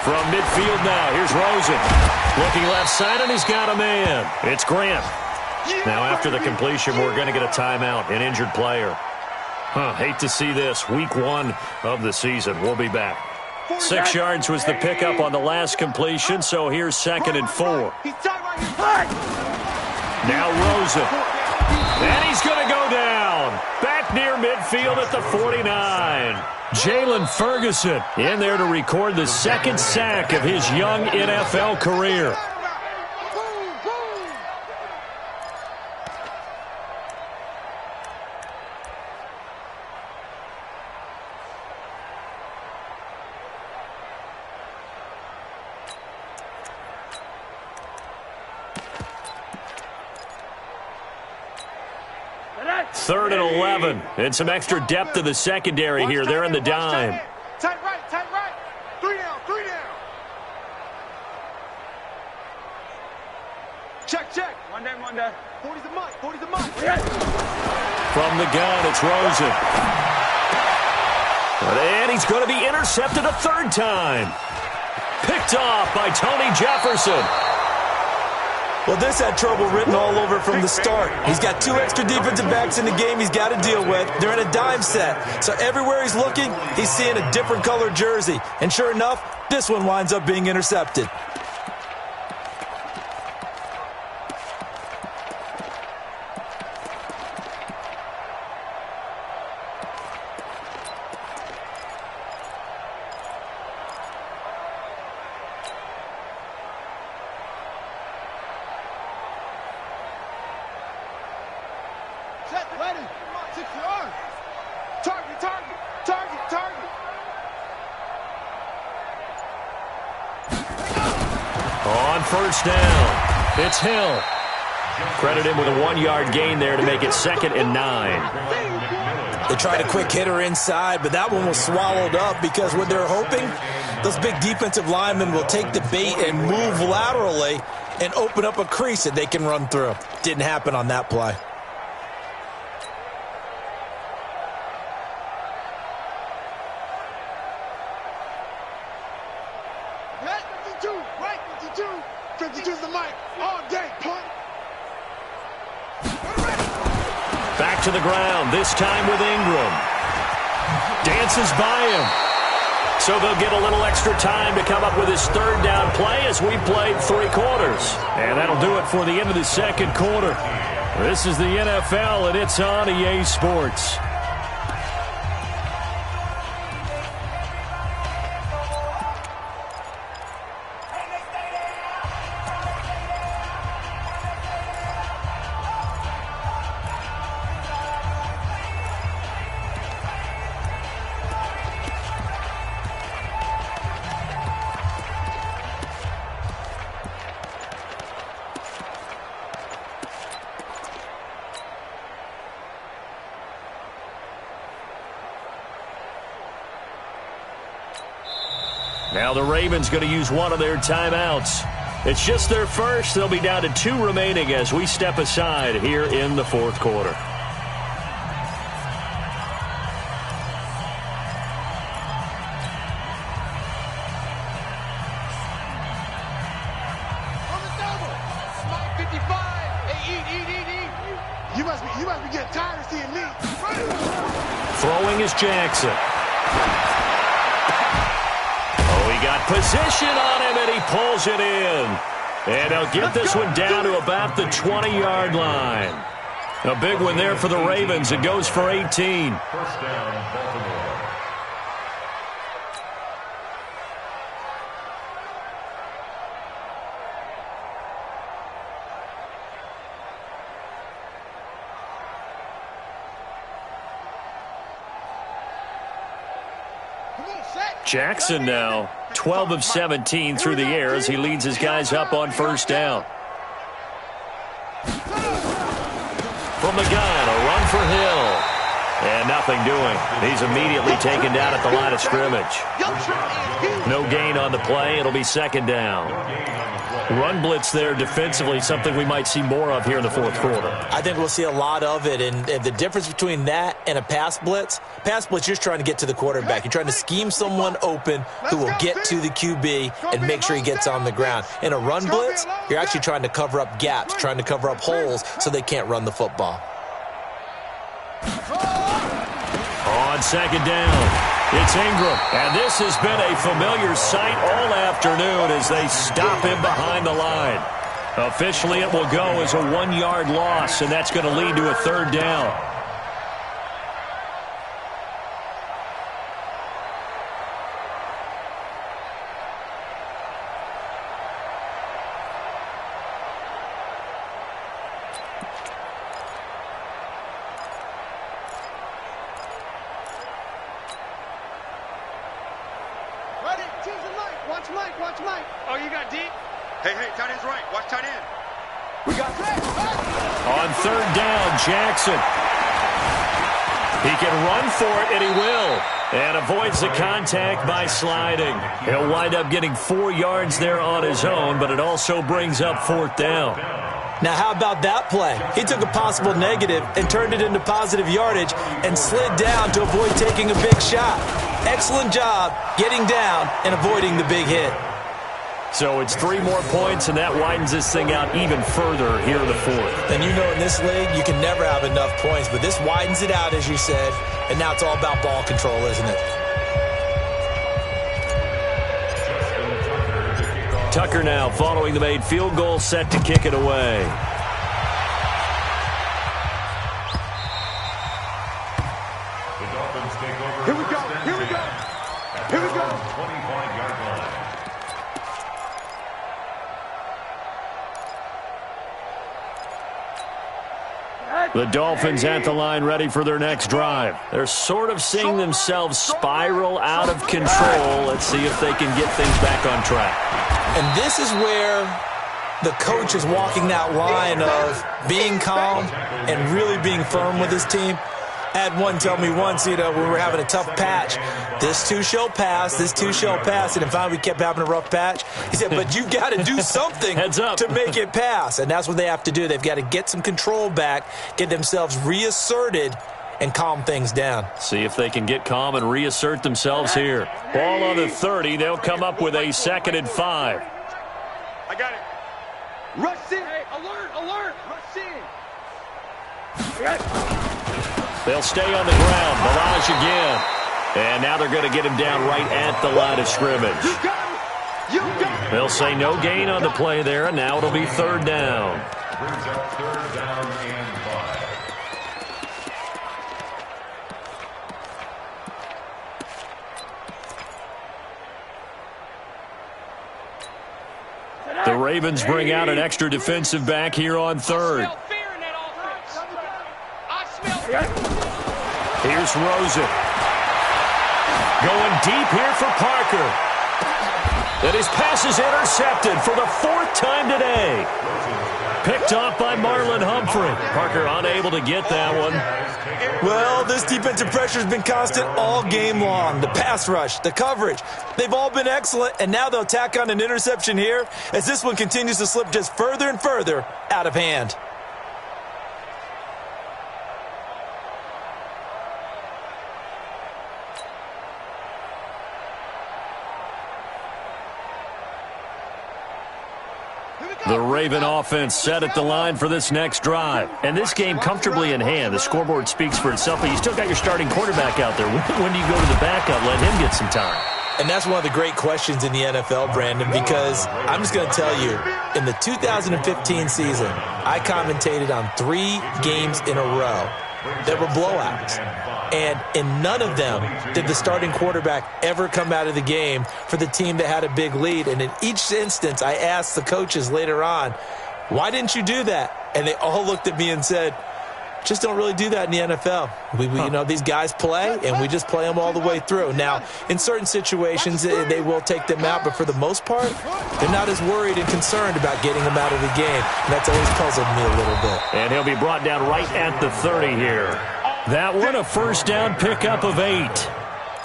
From midfield now, here's Rosen. Looking left side, and he's got a man. It's Grant. Now after the completion, we're going to get a timeout, an injured player. Hate to see this. Week 1 of the season. We'll be back. 6 yards was the pickup on the last completion, so here's 2nd and 4. Now Rosen. And he's going to go down. Back near midfield at the 49. Jalen Ferguson in there to record the 2nd sack of his young NFL career. Third and 11. And some extra depth to the secondary here. They're in the dime. Tight right. 3 down. Check. One down. 40's the mic. From the gun, it's Rosen. And he's going to be intercepted a 3rd time. Picked off by Tony Jefferson. Well, this had trouble written all over from the start. He's got 2 extra defensive backs in the game he's got to deal with. They're in a dime set. So everywhere he's looking, he's seeing a different color jersey. And sure enough, this one winds up being intercepted. Ready. 6 yards. Target. On 1st down, it's Hill. Credit him with a 1-yard gain there to make it 2nd and 9. They tried a quick hitter inside, but that one was swallowed up because what they're hoping, those big defensive linemen will take the bait and move laterally and open up a crease that they can run through. Didn't happen on that play. Right 52. 52's the mic. All day, punt. Back to the ground, this time with Ingram. Dances by him. So they'll get a little extra time to come up with his 3rd down play as we played 3 quarters. And that'll do it for the end of the 2nd quarter. This is the NFL, and it's on EA Sports. Now the Ravens going to use one of their timeouts. It's just their first. They'll be down to 2 remaining as we step aside here in the 4th quarter. On the double. Mike 55. getting tired of seeing me. Throwing is Jackson. Oh, he got position on him, and he pulls it in. And they'll get this one down to about the 20-yard line. A big one there for the Ravens. It goes for 18. First down, Baltimore. Jackson now 12 of 17 through the air as he leads his guys up on first down. From the gun, a run for Hill. And nothing doing. He's immediately taken down at the line of scrimmage. No gain on the play. It'll be second down. Run blitz there defensively, something we might see more of here in the fourth quarter. I think we'll see a lot of it, and the difference between that and a pass blitz, you're just trying to get to the quarterback. You're trying to scheme someone open who will get to the QB and make sure he gets on the ground. In a run blitz, you're actually trying to cover up gaps, trying to cover up holes so they can't run the football. On second down, it's Ingram. And this has been a familiar sight all afternoon as they stop him behind the line. Officially, it will go as a 1-yard loss, and that's going to lead to a third down. Watch Mike. Oh, you got deep? Hey, tight end's right. Watch tight end. We got on third down, Jackson. He can run for it, and he will. And avoids the contact by sliding. He'll wind up getting 4 yards there on his own, but it also brings up fourth down. Now, how about that play? He took a possible negative and turned it into positive yardage and slid down to avoid taking a big shot. Excellent job getting down and avoiding the big hit. So it's 3 more points, and that widens this thing out even further here in the fourth. And you know in this league, you can never have enough points, but this widens it out, as you said, and now it's all about ball control, isn't it? Tucker now following the made field goal, set to kick it away. Here we go. 25-yard line. The Dolphins at the line ready for their next drive. They're sort of seeing themselves spiral out of control. Let's see if they can get things back on track. And this is where the coach is walking that line of being calm and really being firm with his team. I had one tell me once, when we were having a tough patch, this too shall pass, and finally we kept having a rough patch. He said, but you've got to do something to make it pass, and that's what they have to do. They've got to get some control back, get themselves reasserted, and calm things down. See if they can get calm and reassert themselves here. Ball on the 30. They'll come up with a 2nd and 5. I got it. Rush in. Hey, alert. Rush in. They'll stay on the ground. Barrage again. And now they're going to get him down right at the line of scrimmage. They'll say no gain on the play there, and now it'll be third down. Brings up third down and 5. The Ravens bring out an extra defensive back here on third. Here's Rosen. Going deep here for Parker. And his pass is intercepted for the 4th time today. Picked off by Marlon Humphrey. Parker unable to get that one. Well, this defensive pressure has been constant all game long. The pass rush, the coverage, they've all been excellent, and now they'll tack on an interception here as this one continues to slip just further and further out of hand. The Raven offense set at the line for this next drive. And this game comfortably in hand. The scoreboard speaks for itself, but you still got your starting quarterback out there. When do you go to the backup, let him get some time? And that's one of the great questions in the NFL, Brandon, because I'm just going to tell you, in the 2015 season, I commentated on 3 games in a row that were blowouts. And in none of them did the starting quarterback ever come out of the game for the team that had a big lead. And in each instance, I asked the coaches later on, why didn't you do that? And they all looked at me and said, just don't really do that in the NFL. You know, these guys play, and we just play them all the way through. Now, in certain situations, they will take them out, but for the most part, they're not as worried and concerned about getting them out of the game. And that's always puzzled me a little bit. And he'll be brought down right at the 30 here. That one, a first down pickup of 8.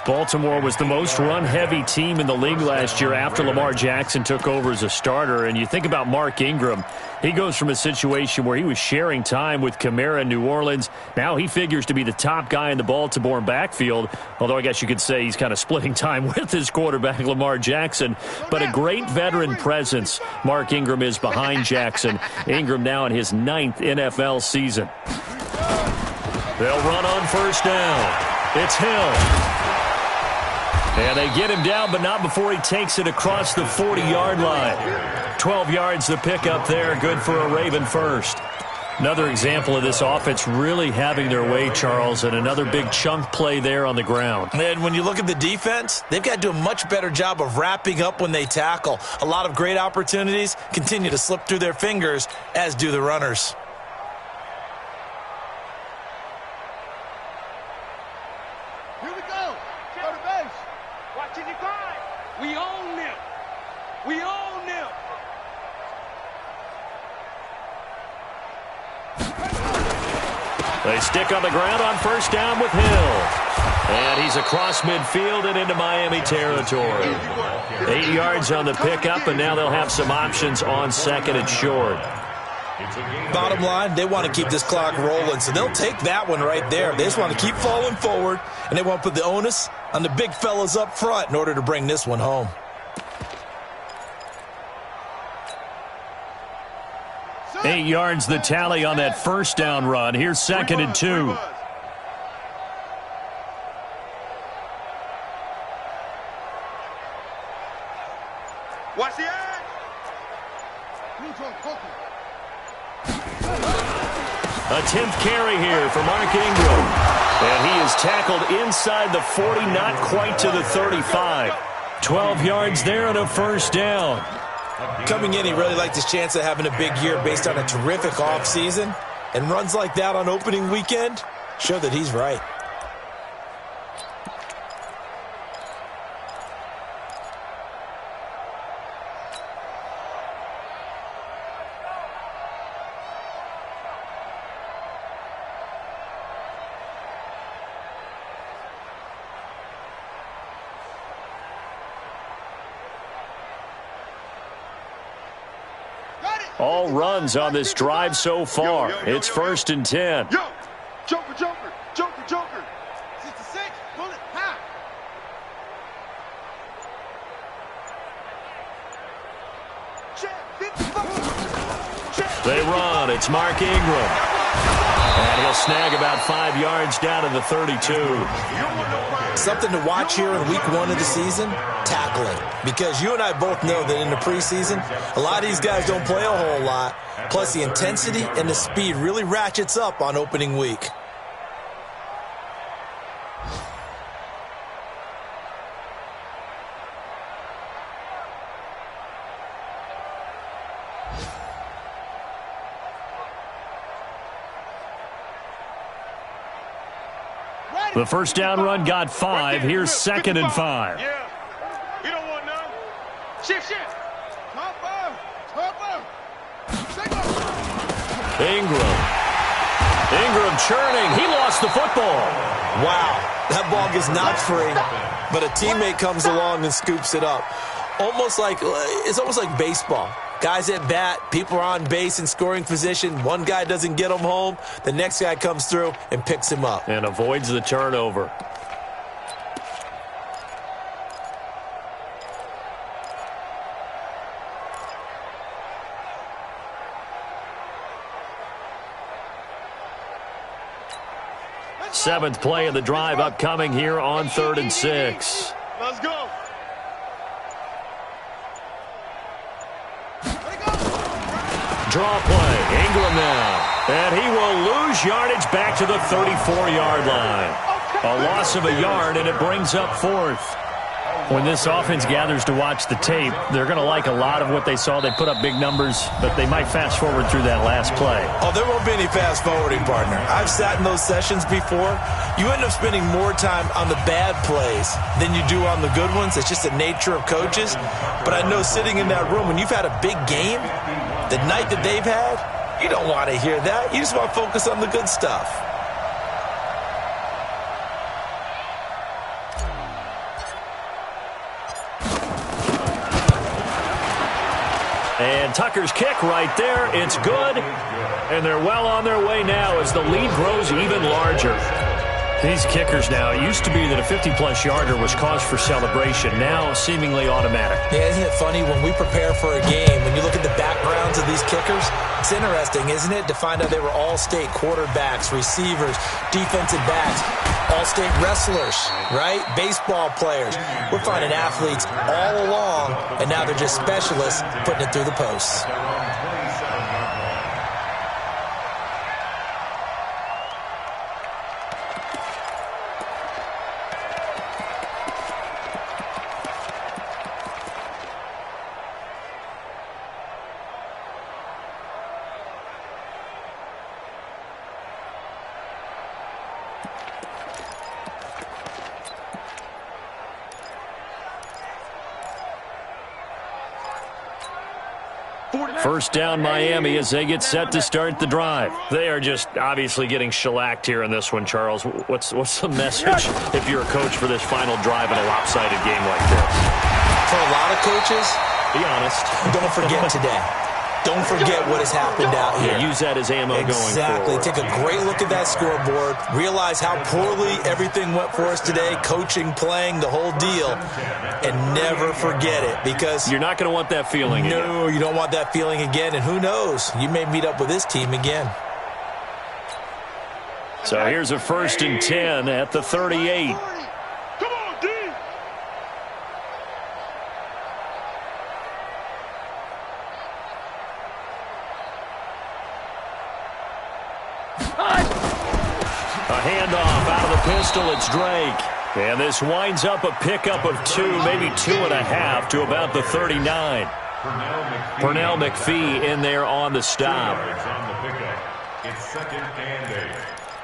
Baltimore was the most run-heavy team in the league last year after Lamar Jackson took over as a starter. And you think about Mark Ingram. He goes from a situation where he was sharing time with Kamara in New Orleans. Now he figures to be the top guy in the Baltimore backfield, although I guess you could say he's kind of splitting time with his quarterback, Lamar Jackson. But a great veteran presence Mark Ingram is behind Jackson. Ingram now in his 9th NFL season. They'll run on first down. It's Hill. And they get him down, but not before he takes it across the 40-yard line. 12 yards the pickup there. Good for a Raven first. Another example of this offense really having their way, Charles, and another big chunk play there on the ground. And when you look at the defense, they've got to do a much better job of wrapping up when they tackle. A lot of great opportunities continue to slip through their fingers, as do the runners. Here we go. Go to base. Watching you grind. We own them. We own them. They stick on the ground on first down with Hill. And he's across midfield and into Miami territory. 8 yards on the pickup, and now they'll have some options on second and short. Bottom line, they want to keep this clock rolling, so they'll take that one right there. They just want to keep falling forward, and they want to put the onus on the big fellas up front in order to bring this one home. Eight yards the tally on that first down run. Here's second and 2. Watch the edge. A 10th carry here for Mark Ingram. And he is tackled inside the 40, not quite to the 35. 12 yards there and a first down. Coming in, he really liked his chance of having a big year based on a terrific offseason. And runs like that on opening weekend show that he's right. All runs on this drive so far. It's first and 10. Yo, Joker, Joker, Joker, Joker. 66, pull it, ha. They run. It's Mark Ingram. And he'll snag about 5 yards down to the 32. Something to watch here in week 1 of the season, tackling. Because you and I both know that in the preseason, a lot of these guys don't play a whole lot. Plus the intensity and the speed really ratchets up on opening week. The first down run got 5. Here's second and 5. Yeah. You don't want none. Shift. Topper. Ingram churning. He lost the football. Wow. That ball gets knocked free, but a teammate comes along and scoops it up. It's almost like baseball. Guys at bat, people are on base in scoring position. One guy doesn't get him home. The next guy comes through and picks him up. And avoids the turnover. Seventh play of the drive upcoming here on 3rd and 6. Let's go. Draw play. Ingram now. And he will lose yardage back to the 34-yard line. A loss of a yard, and it brings up 4th. When this offense gathers to watch the tape, they're going to like a lot of what they saw. They put up big numbers, but they might fast forward through that last play. Oh, there won't be any fast forwarding, partner. I've sat in those sessions before. You end up spending more time on the bad plays than you do on the good ones. It's just the nature of coaches. But I know sitting in that room, when you've had a big game, the night that they've had, you don't want to hear that. You just want to focus on the good stuff. And Tucker's kick right there. It's good. And they're well on their way now as the lead grows even larger. These kickers now, it used to be that a 50-plus yarder was cause for celebration. Now, seemingly automatic. Yeah, isn't it funny when we prepare for a game, when you look at the backgrounds of these kickers, it's interesting, isn't it, to find out they were all-state quarterbacks, receivers, defensive backs, all-state wrestlers, right? Baseball players. We're finding athletes all along, and now they're just specialists putting it through the posts. First down, Miami, as they get set to start the drive. They are just obviously getting shellacked here in this one, Charles. What's the message if you're a coach for this final drive in a lopsided game like this? For a lot of coaches, be honest. Don't forget today. Don't forget what has happened out here. Yeah, use that as ammo going forward. Exactly. Take a great look at that scoreboard. Realize how poorly everything went for us today. Coaching, playing, the whole deal. And never forget it, because you're not going to want that feeling again. No, you don't want that feeling again. And who knows? You may meet up with this team again. So here's a 1st and 10 at the 38. Come on, D. A handoff out of the pistol. It's Drake. And this winds up a pickup of 2, maybe 2.5 to about the 39. Pernell McPhee in there on the stop. It's 2nd and 8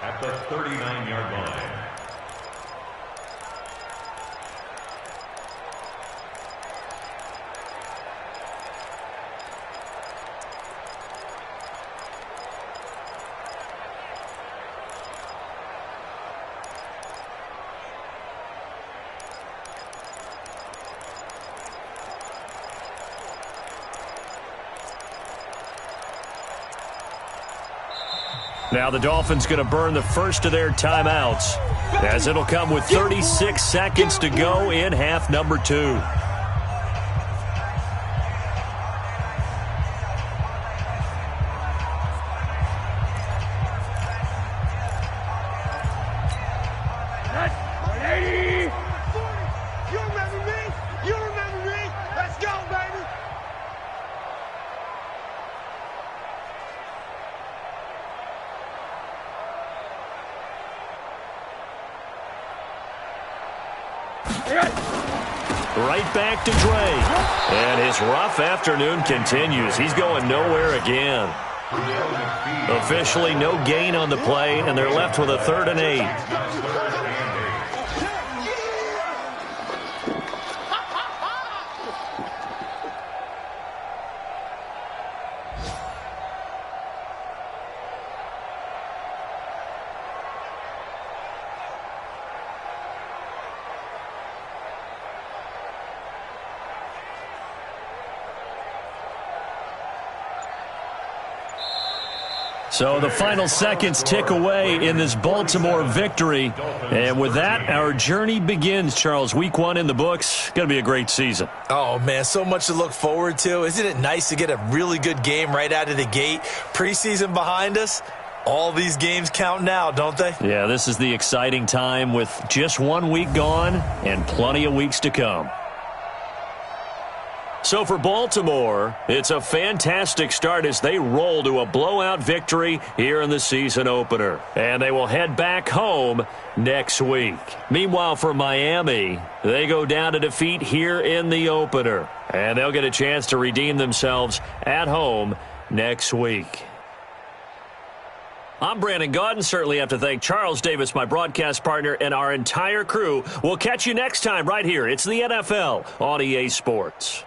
at the 39-yard line. Now the Dolphins going to burn the first of their timeouts, as it'll come with 36 seconds to go in half number 2. Right back to Drake. And his rough afternoon continues. He's going nowhere again. Officially no gain on the play, and they're left with a 3rd and 8. So the final seconds tick away in this Baltimore victory. And with that, our journey begins, Charles. Week 1 in the books. Going to be a great season. Oh, man, so much to look forward to. Isn't it nice to get a really good game right out of the gate? Preseason behind us. All these games count now, don't they? Yeah, this is the exciting time with just 1 week gone and plenty of weeks to come. So for Baltimore, it's a fantastic start as they roll to a blowout victory here in the season opener. And they will head back home next week. Meanwhile, for Miami, they go down to defeat here in the opener. And they'll get a chance to redeem themselves at home next week. I'm Brandon Gaudin. Certainly have to thank Charles Davis, my broadcast partner, and our entire crew. We'll catch you next time right here. It's the NFL on EA Sports.